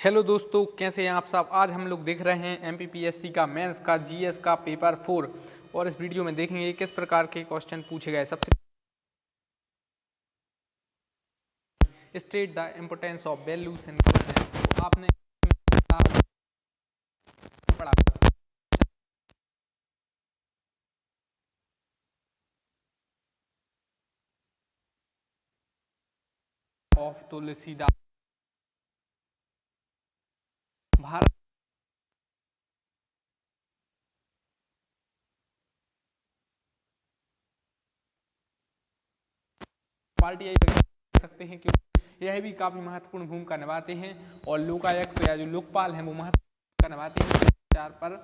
Hello दोस्तों, कैसे हैं आप सब। आज हम लोग देख रहे हैं एमपीपीएससी का मेंस का जीएस का पेपर 4 और इस वीडियो में देखेंगे किस प्रकार के क्वेश्चन पूछे गए। सबसे state the importance of values in governance. तो आपने पढ़ा ऑफ तुलसीदास भारत पार्टी कह सकते हैं कि यह भी काफी महत्वपूर्ण भूमिका निभाते हैं और लोकायुक्त या जो लोकपाल हैं वो महत्वपूर्ण भूमिका निभाते हैं विचार पर।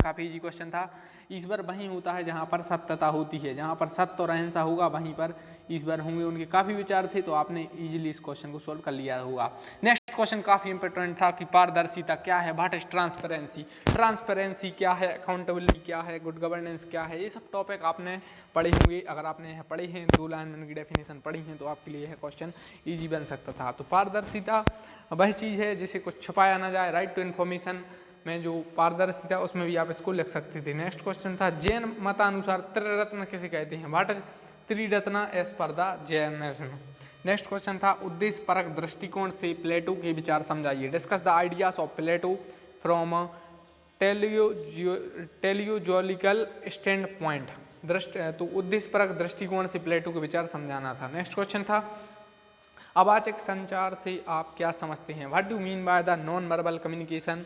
काफी इजी क्वेश्चन था। ईश्वर वहीं होता है जहां पर सत्यता होती है, जहां पर सत्य और अहिंसा होगा वहीं पर ईश्वर होंगे। उनके काफी विचार थे, तो आपने इजीली इस क्वेश्चन को सॉल्व कर लिया होगा। नेक्स्ट क्वेश्चन काफी इंपॉर्टेंट था कि पारदर्शिता क्या है, व्हाट इज ट्रांसपेरेंसी, ट्रांसपेरेंसी क्या है, अकाउंटेबिलिटी क्या है, गुड गवर्नेंस क्या है। ये सब टॉपिक आपने पढ़े होंगे। अगर आपने यह पढ़े हैं, 2 लाइन में उनकी डेफिनेशन पढ़ी है, तो आपके लिए यह क्वेश्चन ईजी बन सकता था। तो पारदर्शिता वह चीज़ है जिसे कुछ छुपाया ना जाए। राइट टू इन्फॉर्मेशन में जो पारदर्शिता उसमें भी आप इसको लिख सकते थे। नेक्स्ट क्वेश्चन था जैन मतानुसार त्रिरत्न किसे कहते हैं, what is Triratna as per the Jainism. Next question था उद्देश्य परक दृष्टिकोण से प्लेटो के विचार समझाइए। Discuss the ideas of Plato from teleological standpoint. तो उद्देश्य परक दृष्टिकोण से प्लेटो के विचार समझाना था। नेक्स्ट क्वेश्चन था अवाचक संचार से आप क्या समझते हैं, what do mean by the non verbal communication.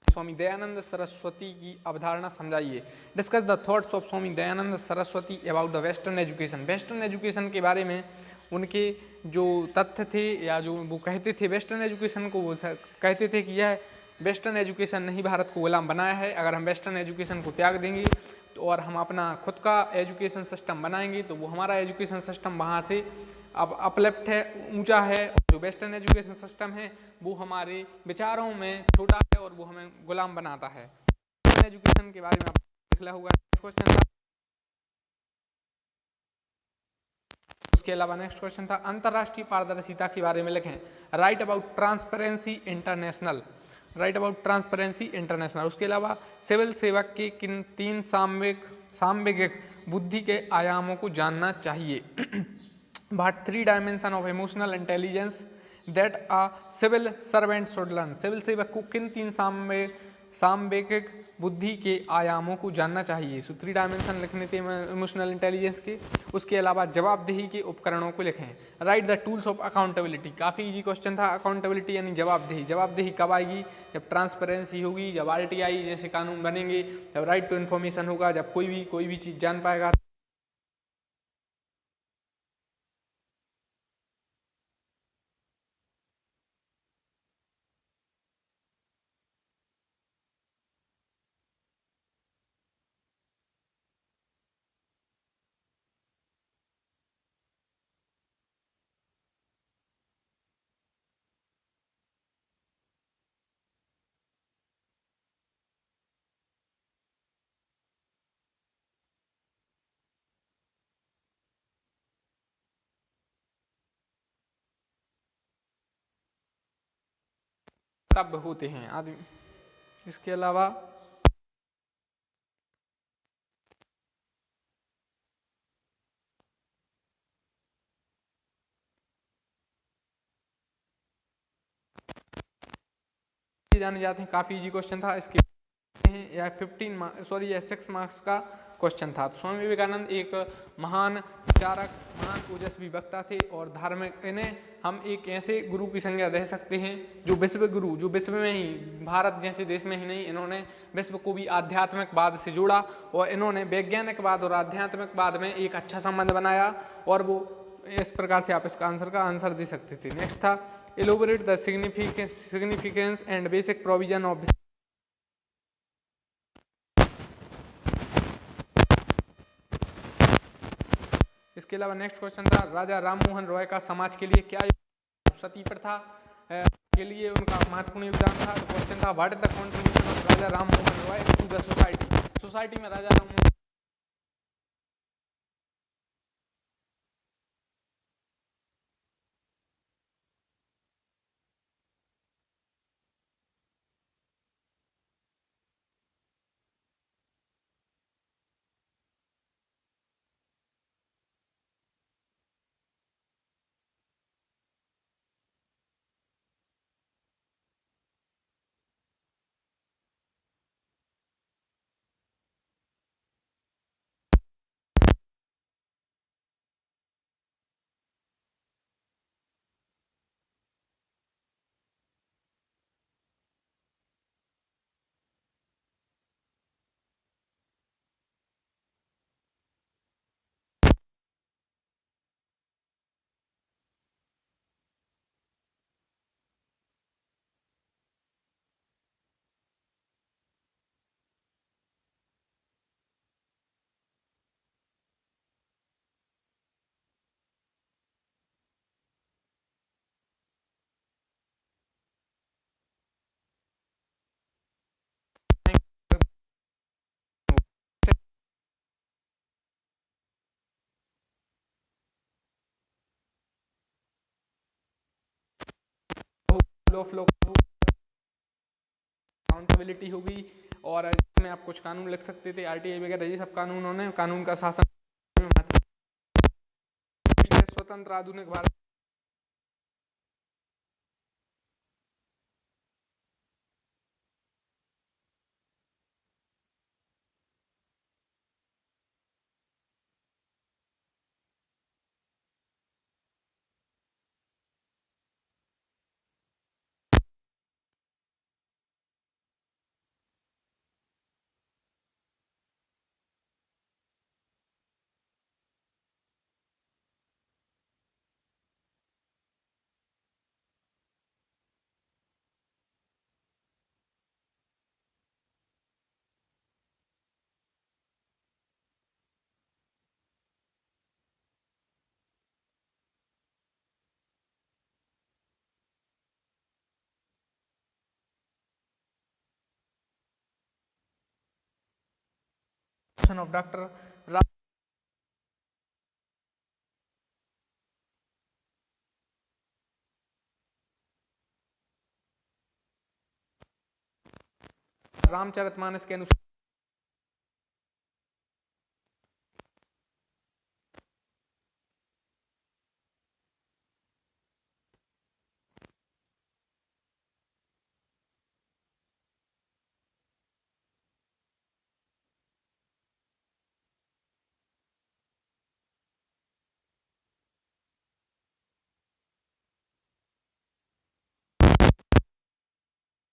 Swami Dayanand Saraswati की अवधारणा समझाइए। Discuss the thoughts of Swami Dayanand Saraswati about the western education. Western education के बारे में उनके जो तथ्य थे या जो वो कहते थे वेस्टर्न एजुकेशन को, वो कहते थे कि यह वेस्टर्न एजुकेशन नहीं भारत को गुलाम बनाया है। अगर हम वेस्टर्न एजुकेशन को त्याग देंगे तो और हम अपना खुद का एजुकेशन सिस्टम बनाएंगे तो वो हमारा एजुकेशन सिस्टम वहाँ से अब अपलिफ्ट है, ऊंचा है। जो वेस्टर्न एजुकेशन सिस्टम है वो हमारे विचारों में छोटा है और वो हमें गुलाम बनाता है। एजुकेशन के बारे में आपको लिखा होगा। क्वेश्चन था उसके अलावा नेक्स्ट क्वेश्चन था अंतरराष्ट्रीय पारदर्शिता के बारे में लिखें। Right about transparency international. Right about transparency international. उसके अलावा सिविल सेवक के किन 3 सांवेगिक बुद्धि के आयामों को जानना चाहिए। But 3 dimension of emotional intelligence that a civil servant should learn। Civil सेवक को किन 3 सांवेगिक बुद्धि के आयामों को जानना चाहिए। सो 3 डायमेंशन लिखने थे इमोशनल इंटेलिजेंस के। उसके अलावा जवाबदेही के उपकरणों को लिखें। Right the tools of accountability. काफ़ी इजी क्वेश्चन था। अकाउंटेबिलिटी यानी जवाबदेही। जवाबदेही कब आएगी, जब ट्रांसपेरेंसी होगी, जब RTI जैसे कानून बनेंगे, जब राइट टू इन्फॉर्मेशन होगा, जब कोई भी चीज़ जान पाएगा। तब होते हैं आदमी। इसके अलावा जाने जाते हैं। काफ़ी इजी क्वेश्चन था। इसके या 6 मार्क्स का क्वेश्चन था। तो स्वामी विवेकानंद एक महान विचारक, महान ओजस्वी वक्ता थे और धार्मिक। इन्हें हम एक ऐसे गुरु की संज्ञा दे सकते हैं जो विश्व गुरु, जो विश्व में ही, भारत जैसे देश में ही नहीं, इन्होंने विश्व को भी आध्यात्मिकवाद से जोड़ा और इन्होंने वैज्ञानिकवाद और आध्यात्मिकवाद में एक अच्छा संबंध बनाया। और वो इस प्रकार से आप इसका आंसर दे सकते थे। नेक्स्ट था elaborate the significance and basic provision of. इसके अलावा नेक्स्ट क्वेश्चन था राजा राम मोहन रॉय का समाज के लिए क्या सती प्रथा के लिए उनका महत्वपूर्ण योगदान था। क्वेश्चन था what is the contribution of Raja Ram Mohan Roy to society में Raja Ram of law accountability होगी। और इसमें आप कुछ कानून लिख सकते थे, आरटीआई वगैरह, ये सब कानूनों ने कानून का शासन स्वतंत्र आधुनिक भारत ऑफ डॉक्टर रामचरितमानस के अनुसार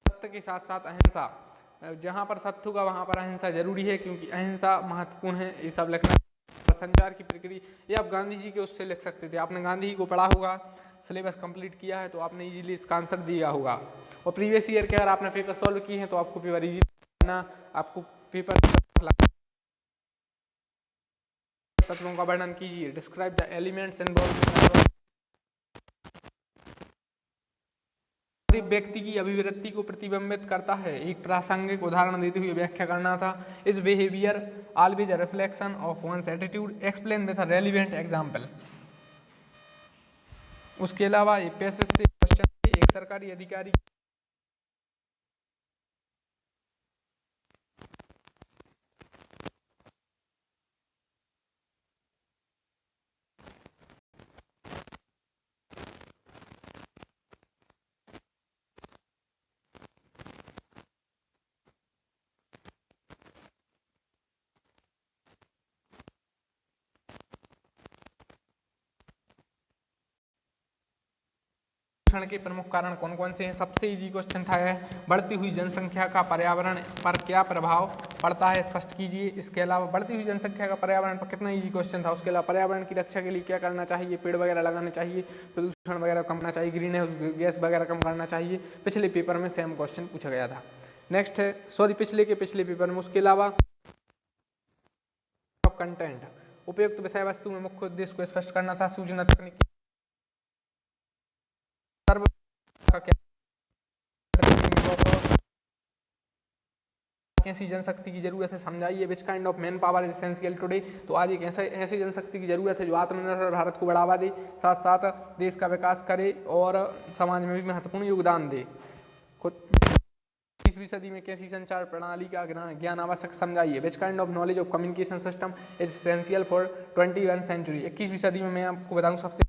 सत्य के साथ साथ अहिंसा, जहाँ पर सत्य होगा वहाँ पर अहिंसा जरूरी है, क्योंकि अहिंसा महत्वपूर्ण है। ये सब लिखना। संचार की प्रक्रिया, ये आप गांधी जी के उससे लिख सकते थे। आपने गांधी जी को पढ़ा होगा, सिलेबस कंप्लीट किया है, तो आपने इजीली इसका आंसर दिया होगा। और प्रीवियस ईयर के अगर आपने पेपर सॉल्व किए हैं तो आपको पेपर इजी ना, आपको पेपर तत्वों का वर्णन कीजिए। Describe the elements involve. व्यक्ति की अभिव्यक्ति को प्रतिबिंबित करता है। एक प्रासंगिक उदाहरण देते हुए व्याख्या करना था। Is behaviour always a reflection of one's attitude, explain with a relevant example. उसके अलावा एक पैसेज से क्वेश्चन, एक सरकारी अधिकारी के प्रमुख कारण कौन कौन से हैं। सबसे इजी क्वेश्चन था है, बढ़ती हुई जनसंख्या का पर्यावरण पर क्या प्रभाव पड़ता है, स्पष्ट कीजिए। इसके अलावा बढ़ती हुई जनसंख्या का पर्यावरण पर, कितना इजी क्वेश्चन था। उसके अलावा पर्यावरण की रक्षा के लिए क्या करना चाहिए, पेड़ वगैरह लगाने चाहिए, प्रदूषण वगैरह कम करना चाहिए, ग्रीन हाउस गैस वगैरह कम करना चाहिए। पिछले पेपर में सेम क्वेश्चन पूछा गया था। नेक्स्ट है, सॉरी पिछले पेपर में। उसके अलावा कंटेंट, उपयुक्त विषय वस्तु में मुख्य उद्देश्य को स्पष्ट करना था। सूचना तकनीकी कैसी जनशक्ति की जरूरत है समझाइए। Which kind of man power is essential today, तो आज एक ऐसी जनशक्ति की जरूरत है जो आत्मनिर्भर भारत को बढ़ावा दे, साथ साथ देश का विकास करे और समाज में भी महत्वपूर्ण योगदान दे। 20वीं सदी में कैसी संचार प्रणाली का ज्ञान आवश्यक समझाइए। Which kind of knowledge of communication system is essential for 21 century. 21वीं सदी में मैं आपको बताऊं सबसे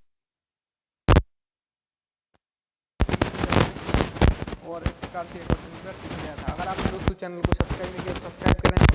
और इस प्रकार से क्वेश्चन गया था। अगर आपने दोस्तों चैनल को सब्सक्राइब नहीं किया तो सब्सक्राइब करें।